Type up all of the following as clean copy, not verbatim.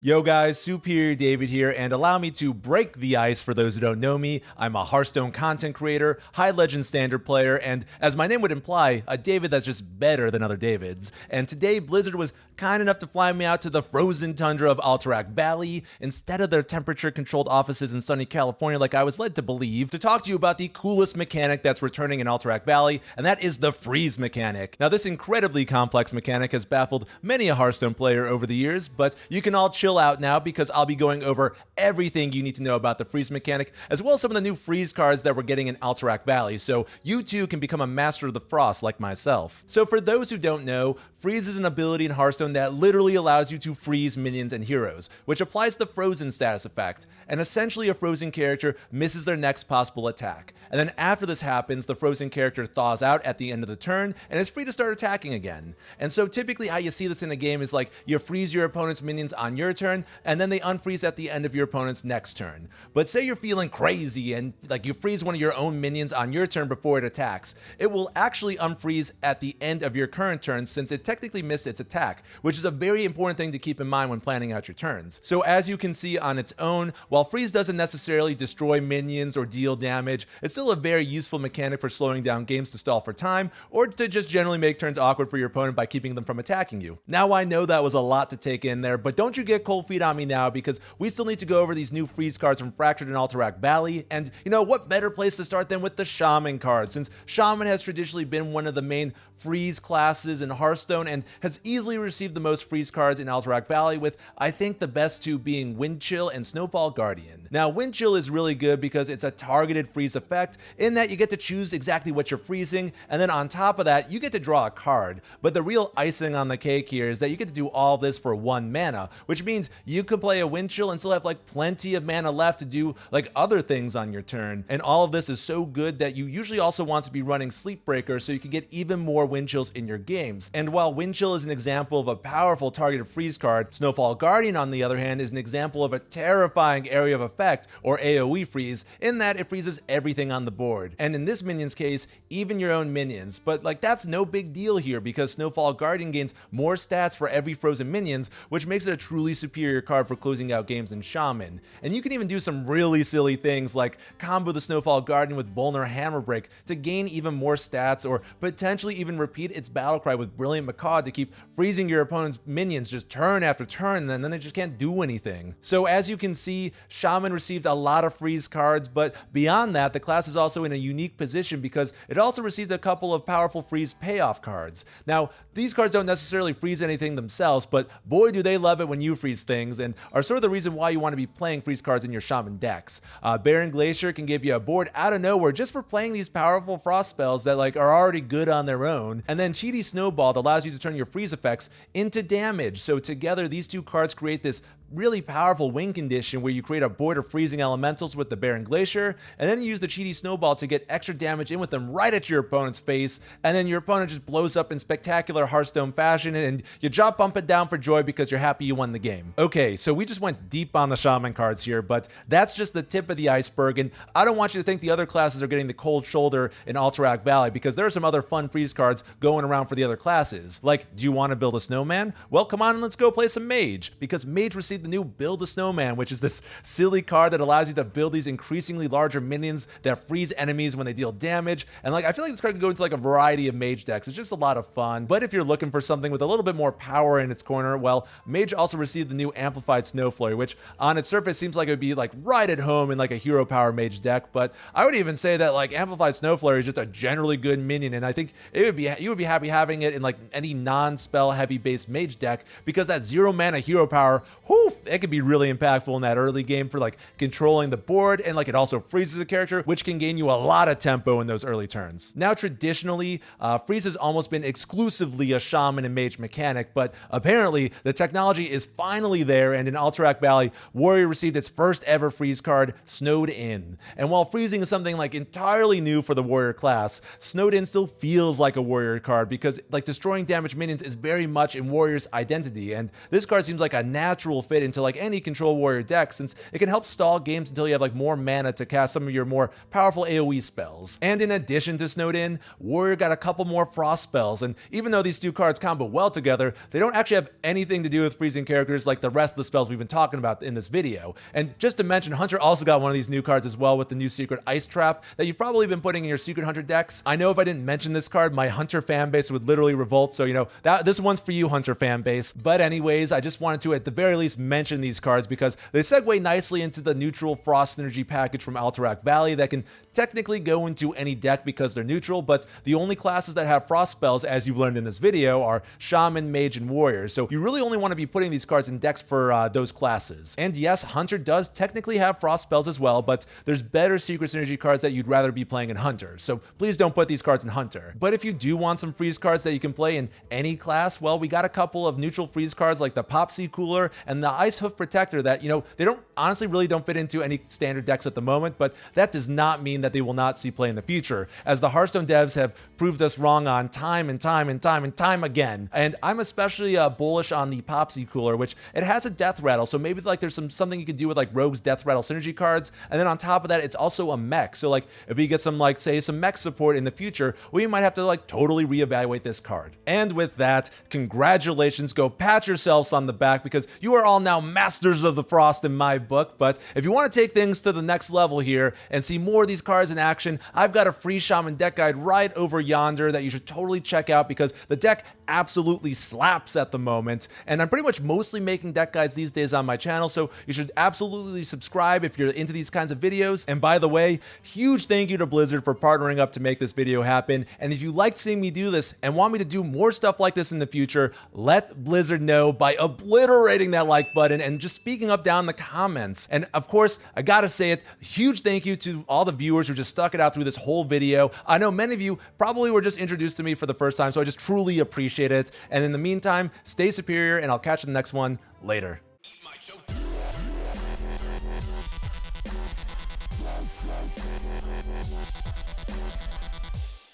Yo guys, Superior David here, and allow me to break the ice for those who don't know me. I'm a Hearthstone content creator, high legend standard player, and as my name would imply, a David that's just better than other Davids. And today, Blizzard was kind enough to fly me out to the frozen tundra of Alterac Valley, instead of their temperature-controlled offices in sunny California like I was led to believe, to talk to you about the coolest mechanic that's returning in Alterac Valley, and that is the freeze mechanic. Now this incredibly complex mechanic has baffled many a Hearthstone player over the years, but you can all chill out now because I'll be going over everything you need to know about the freeze mechanic, as well as some of the new freeze cards that we're getting in Alterac Valley, so you too can become a master of the frost like myself. So for those who don't know, freeze is an ability in Hearthstone that literally allows you to freeze minions and heroes, which applies the frozen status effect, and essentially a frozen character misses their next possible attack. And then after this happens, the frozen character thaws out at the end of the turn and is free to start attacking again. And so typically how you see this in a game is like you freeze your opponent's minions on your turn, and then they unfreeze at the end of your opponent's next turn. But say you're feeling crazy and like you freeze one of your own minions on your turn before it attacks, it will actually unfreeze at the end of your current turn since it technically missed its attack, which is a very important thing to keep in mind when planning out your turns. So as you can see on its own, while freeze doesn't necessarily destroy minions or deal damage, it's still a very useful mechanic for slowing down games to stall for time, or to just generally make turns awkward for your opponent by keeping them from attacking you. Now I know that was a lot to take in there, but don't you get cold feet on me now, because we still need to go over these new freeze cards from Fractured and Alterac Valley, and you know, what better place to start than with the Shaman card, since Shaman has traditionally been one of the main freeze classes in Hearthstone and has easily received the most freeze cards in Alterac Valley, with I think the best two being Wind Chill and Snowfall Guardian. Now Wind Chill is really good because it's a targeted freeze effect in that you get to choose exactly what you're freezing, and then on top of that you get to draw a card. But the real icing on the cake here is that you get to do all this for 1 mana, which means you could play a Wind Chill and still have like plenty of mana left to do like other things on your turn. And all of this is so good that you usually also want to be running Sleep Breaker so you can get even more Wind Chills in your games. And while Wind Chill is an example of a powerful targeted freeze card, Snowfall Guardian on the other hand is an example of a terrifying area of effect, or AoE freeze, in that it freezes everything on the board. And in this minion's case, even your own minions. But like that's no big deal here because Snowfall Guardian gains more stats for every frozen minions, which makes it a truly superior card for closing out games in Shaman. And you can even do some really silly things like combo the Snowfall Guardian with Bolner Hammerbreak to gain even more stats, or potentially even repeat its battlecry with Brilliant Macaw to keep freezing your opponent's minions just turn after turn, and then they just can't do anything. So as you can see, Shaman received a lot of freeze cards, but beyond that, the class is also in a unique position because it also received a couple of powerful freeze payoff cards. Now, these cards don't necessarily freeze anything themselves, but boy do they love it when you freeze things, and are sort of the reason why you want to be playing freeze cards in your Shaman decks. Barren Glacier can give you a board out of nowhere just for playing these powerful frost spells that like are already good on their own, and then Cheaty Snowball allows you to turn your freeze effects into damage. So together these two cards create this really powerful win condition where you create a board of freezing elementals with the Barren Glacier, and then you use the Cheaty Snowball to get extra damage in with them right at your opponent's face, and then your opponent just blows up in spectacular Hearthstone fashion, and you drop bump it down for joy because you're happy you won the game. Okay, so we just went deep on the Shaman cards here, but that's just the tip of the iceberg, and I don't want you to think the other classes are getting the cold shoulder in Alterac Valley, because there are some other fun freeze cards going around for the other classes. Like, do you want to build a snowman? Well, come on and let's go play some Mage, because Mage received the new Build a Snowman, which is this silly card that allows you to build these increasingly larger minions that freeze enemies when they deal damage. And like, I feel like this card can go into like a variety of Mage decks. It's just a lot of fun. But if you're looking for something with a little bit more power in its corner, well, Mage also received the new Amplified Snow Flurry, which on its surface seems like it would be like right at home in like a hero power Mage deck. But I would even say that like Amplified Snow Flurry is just a generally good minion, and I think you would be happy having it in like any non-spell heavy based Mage deck, because that 0 mana hero power, whew, it could be really impactful in that early game for like controlling the board, and like it also freezes a character, which can gain you a lot of tempo in those early turns. Now traditionally, freeze has almost been exclusively a Shaman and Mage mechanic, but apparently the technology is finally there, and in Alterac Valley, Warrior received its first ever freeze card, Snowed In. And while freezing is something like entirely new for the Warrior class, Snowed In still feels like a Warrior card because like destroying damaged minions is very much in Warrior's identity, and this card seems like a natural fit fit into like any control warrior deck, since it can help stall games until you have like more mana to cast some of your more powerful AoE spells. And in addition to Snowed In, Warrior got a couple more frost spells, and even though these two cards combo well together, they don't actually have anything to do with freezing characters like the rest of the spells we've been talking about in this video. And just to mention, Hunter also got one of these new cards as well with the new secret Ice Trap that you've probably been putting in your Secret Hunter decks. I know if I didn't mention this card, my Hunter fan base would literally revolt, so you know, this one's for you, Hunter fan base. But anyways, I just wanted to at the very least mention these cards because they segue nicely into the neutral Frost Synergy package from Alterac Valley that can technically go into any deck because they're neutral, but the only classes that have frost spells, as you've learned in this video, are Shaman, Mage, and Warrior. So you really only want to be putting these cards in decks for those classes. And yes, Hunter does technically have frost spells as well, but there's better Secret Synergy cards that you'd rather be playing in Hunter. So please don't put these cards in Hunter. But if you do want some freeze cards that you can play in any class, well, we got a couple of neutral freeze cards like the Popsy Cooler and the Ice Hoof Protector that, you know, they don't honestly really don't fit into any standard decks at the moment, but that does not mean that they will not see play in the future, as the Hearthstone devs have proved us wrong on time and time again. And I'm especially bullish on the Popsy Cooler, which it has a death rattle, so maybe like there's something you could do with like Rogue's death rattle synergy cards, and then on top of that, it's also a mech. So like if we get some like say some mech support in the future, we might have to like totally reevaluate this card. And with that, congratulations, go pat yourselves on the back because you are all now masters of the frost in my book. But if you want to take things to the next level here and see more of these cards in action, I've got a free Shaman deck guide right over yonder that you should totally check out because the deck absolutely slaps at the moment. And I'm pretty much mostly making deck guides these days on my channel, so you should absolutely subscribe if you're into these kinds of videos. And by the way, huge thank you to Blizzard for partnering up to make this video happen. And if you liked seeing me do this and want me to do more stuff like this in the future, let Blizzard know by obliterating that like button and just speaking up down in the comments. And of course, I gotta say it, huge thank you to all the viewers who just stuck it out through this whole video. I know many of you probably were just introduced to me for the first time, so I just truly appreciate it. And in the meantime, stay superior, and I'll catch you in the next one later.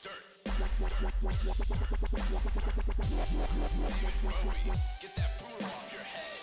Dirt.